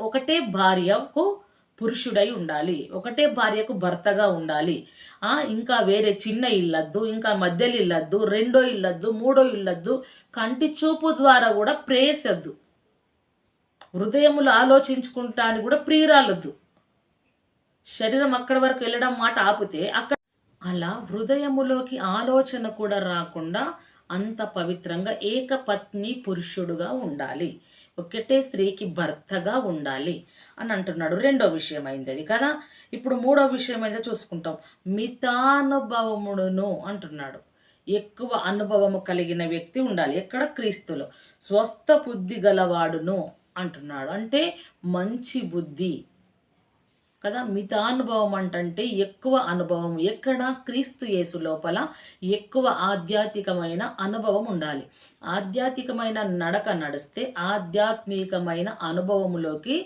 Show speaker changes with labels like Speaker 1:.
Speaker 1: ఒకటే భార్యకు పురుషుడై ఉండాలి, ఒకటే భార్యకు భర్తగా ఉండాలి. ఇంకా వేరే చిన్న ఇల్లద్దు, ఇంకా మధ్యలో ఇల్లద్దు, రెండో ఇల్లద్దు, మూడో ఇల్లద్దు, కంటి చూపు ద్వారా కూడా ప్రేయసద్దు, హృదయములు ఆలోచించుకుంటా అని కూడా ప్రియురాలొద్దు. శరీరం అక్కడి వరకు వెళ్ళడం మాట ఆపితే అక్కడ అలా హృదయములోకి ఆలోచన కూడా రాకుండా అంత పవిత్రంగా ఏకపత్ని పురుషుడుగా ఉండాలి, ఒకటే స్త్రీకి భర్తగా ఉండాలి అని అంటున్నాడు. రెండో విషయం అయింది అది కదా. ఇప్పుడు మూడో విషయం అయితే చూసుకుంటాం. మితానుభవముడును అంటున్నాడు. ఎక్కువ అనుభవము కలిగిన వ్యక్తి ఉండాలి. ఎక్కడ? క్రీస్తులో. స్వస్థ బుద్ధి గలవాడును అంటున్నాడు. అంటే మంచి బుద్ధి కదా. మితానుభవం అంటే ఎక్కువ అనుభవం. ఎక్కడ? క్రీస్తు యేసు లోపల ఎక్కువ ఆధ్యాత్మికమైన అనుభవం ఉండాలి. ఆధ్యాత్మికమైన నడక నడిస్తే ఆధ్యాత్మికమైన అనుభవములోకి